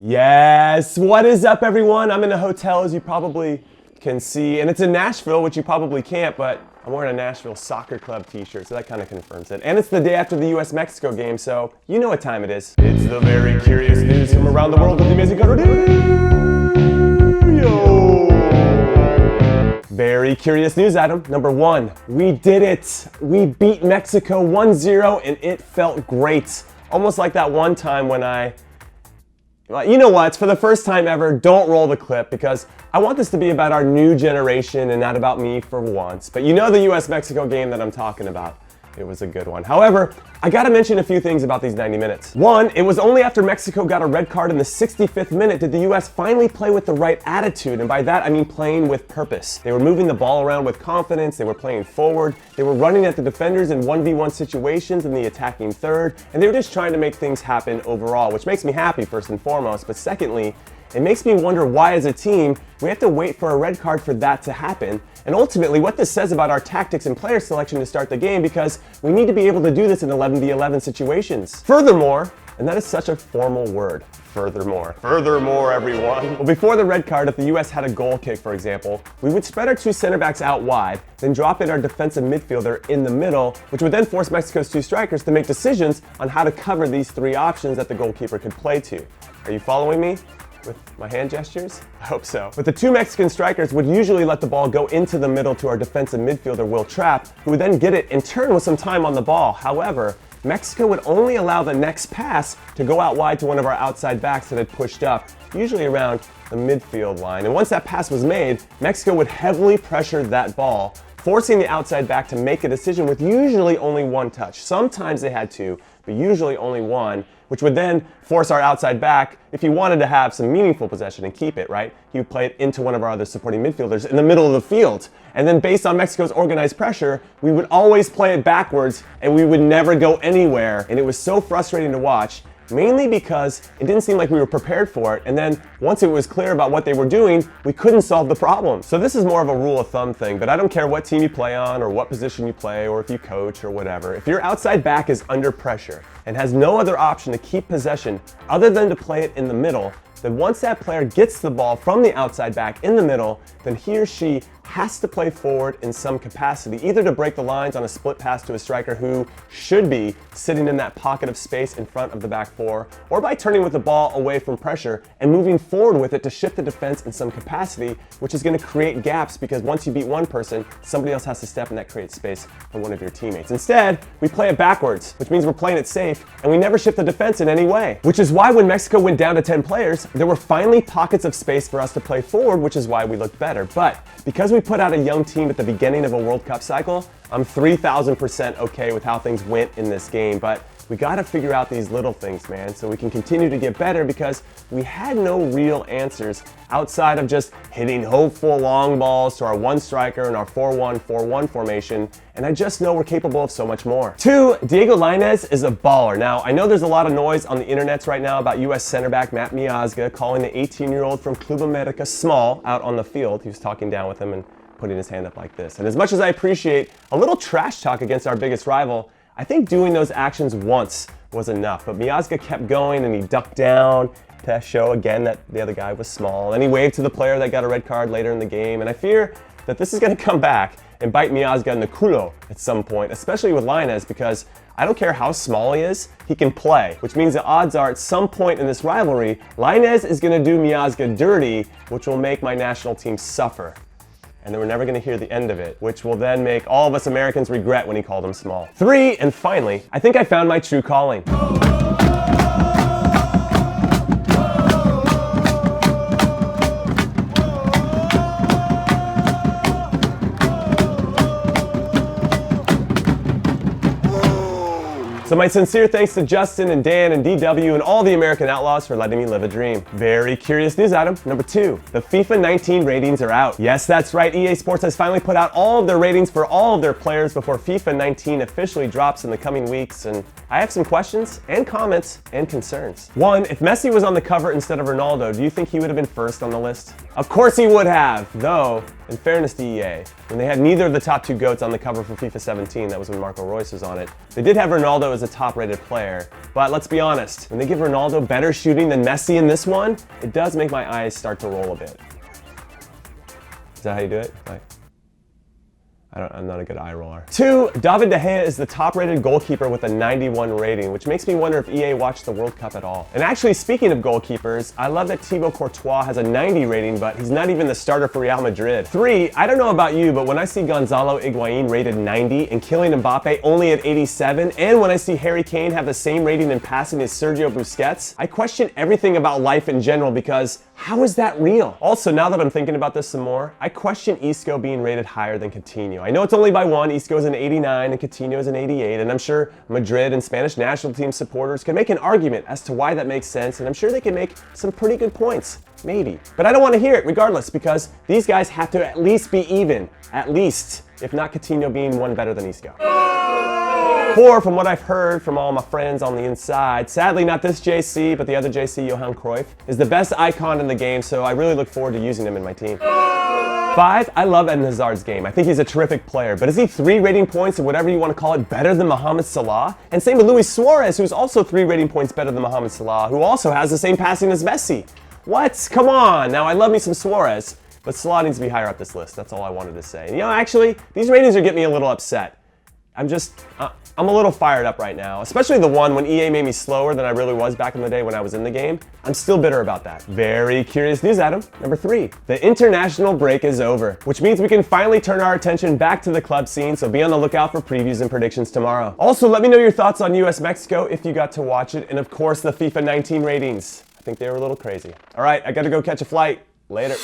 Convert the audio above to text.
Yes, what is up everyone? I'm in a hotel as you probably can see, and it's in Nashville, which you probably can't, but I'm wearing a Nashville Soccer Club t-shirt, so that kind of confirms it. And it's the day after the US-Mexico game, so you know what time it is. It's the very curious news from around the world with the amazing Conrad. Very curious news, Adam. Number one, we did it. We beat Mexico 1-0, and it felt great. Almost like that one time when you know what, for the first time ever, don't roll the clip because I want this to be about our new generation and not about me for once. But you know the US-Mexico game that I'm talking about. It was a good one. However, I gotta mention a few things about these 90 minutes. One, it was only after Mexico got a red card in the 65th minute did the US finally play with the right attitude, and by that I mean playing with purpose. They were moving the ball around with confidence, they were playing forward, they were running at the defenders in 1v1 situations in the attacking third, and they were just trying to make things happen overall, which makes me happy first and foremost, but secondly, it makes me wonder why as a team we have to wait for a red card for that to happen, and ultimately what this says about our tactics and player selection to start the game, because we need to be able to do this in 11v11 situations. Furthermore, and that is such a formal word, furthermore everyone. Well, before the red card, if the US had a goal kick, for example, we would spread our two center backs out wide, then drop in our defensive midfielder in the middle, which would then force Mexico's two strikers to make decisions on how to cover these three options that the goalkeeper could play to. Are you following me? With my hand gestures? I hope so. But the two Mexican strikers would usually let the ball go into the middle to our defensive midfielder, Will Trapp, who would then get it in turn with some time on the ball. However, Mexico would only allow the next pass to go out wide to one of our outside backs that had pushed up, usually around the midfield line. And once that pass was made, Mexico would heavily pressure that ball, forcing the outside back to make a decision with usually only one touch. Sometimes they had two, but usually only one, which would then force our outside back, if he wanted to have some meaningful possession and keep it, right? He would play it into one of our other supporting midfielders in the middle of the field. And then based on Mexico's organized pressure, we would always play it backwards and we would never go anywhere. And it was so frustrating to watch, mainly because it didn't seem like we were prepared for it, and then once it was clear about what they were doing, we couldn't solve the problem. So this is more of a rule of thumb thing, but I don't care what team you play on or what position you play or if you coach or whatever. If your outside back is under pressure and has no other option to keep possession other than to play it in the middle, then once that player gets the ball from the outside back in the middle, then he or she has to play forward in some capacity, either to break the lines on a split pass to a striker who should be sitting in that pocket of space in front of the back four, or by turning with the ball away from pressure and moving forward with it to shift the defense in some capacity, which is going to create gaps because once you beat one person, somebody else has to step and that creates space for one of your teammates. Instead, we play it backwards, which means we're playing it safe and we never shift the defense in any way. Which is why when Mexico went down to 10 players, there were finally pockets of space for us to play forward, which is why we looked better. But because we put out a young team at the beginning of a World Cup cycle, I'm 3,000% okay with how things went in this game, but we gotta figure out these little things, man, so we can continue to get better because we had no real answers outside of just hitting hopeful long balls to our one striker and our 4-1-4-1 formation, and I just know we're capable of so much more. Two, Diego Lainez is a baller. Now, I know there's a lot of noise on the internets right now about US center back Matt Miazga calling the 18-year-old from Club America small out on the field. He was talking down with him and putting his hand up like this. And as much as I appreciate a little trash talk against our biggest rival, I think doing those actions once was enough. But Miazga kept going and he ducked down to show again that the other guy was small. And he waved to the player that got a red card later in the game. And I fear that this is going to come back and bite Miazga in the culo at some point, especially with Lainez, because I don't care how small he is, he can play, which means the odds are at some point in this rivalry, Lainez is going to do Miazga dirty, which will make my national team suffer. And then we're never gonna hear the end of it, which will then make all of us Americans regret when he called him small. Three, and finally, I think I found my true calling. So my sincere thanks to Justin and Dan and DW and all the American Outlaws for letting me live a dream. Very curious news item. Number two, the FIFA 19 ratings are out. Yes, that's right, EA Sports has finally put out all of their ratings for all of their players before FIFA 19 officially drops in the coming weeks, and I have some questions and comments and concerns. One, if Messi was on the cover instead of Ronaldo, do you think he would have been first on the list? Of course he would have, though In fairness to EA, when they had neither of the top two GOATs on the cover for FIFA 17, that was when Marco Reus was on it, they did have Ronaldo as a top-rated player. But let's be honest, when they give Ronaldo better shooting than Messi in this one, it does make my eyes start to roll a bit. Is that how you do it? I'm not a good eye roller. 2, David De Gea is the top-rated goalkeeper with a 91 rating, which makes me wonder if EA watched the World Cup at all. And actually, speaking of goalkeepers, I love that Thibaut Courtois has a 90 rating, but he's not even the starter for Real Madrid. 3, I don't know about you, but when I see Gonzalo Higuain rated 90 and Kylian Mbappe only at 87, and when I see Harry Kane have the same rating in passing as Sergio Busquets, I question everything about life in general because how is that real? Also, now that I'm thinking about this some more, I question Isco being rated higher than Coutinho. I know it's only by 1, Isco's an 89 and Coutinho's an 88, and I'm sure Madrid and Spanish national team supporters can make an argument as to why that makes sense, and I'm sure they can make some pretty good points. Maybe. But I don't want to hear it regardless because these guys have to at least be even. At least, if not Coutinho being one better than Isco. 4, from what I've heard from all my friends on the inside, sadly not this JC, but the other JC, Johan Cruyff, is the best icon in the game, so I really look forward to using him in my team. 5, I love Eden Hazard's game. I think he's a terrific player, but is he 3 rating points or whatever you want to call it better than Mohamed Salah? And same with Luis Suarez, who's also 3 rating points better than Mohamed Salah, who also has the same passing as Messi. What? Come on! Now, I love me some Suarez, but Salah needs to be higher up this list. That's all I wanted to say. And, you know, actually, these ratings are getting me a little upset. I'm a little fired up right now, especially the one when EA made me slower than I really was back in the day when I was in the game. I'm still bitter about that. Very curious news, Adam. Number 3, the international break is over, which means we can finally turn our attention back to the club scene, so be on the lookout for previews and predictions tomorrow. Also, let me know your thoughts on US-Mexico if you got to watch it, and of course the FIFA 19 ratings. I think they were a little crazy. All right, I gotta go catch a flight. Later.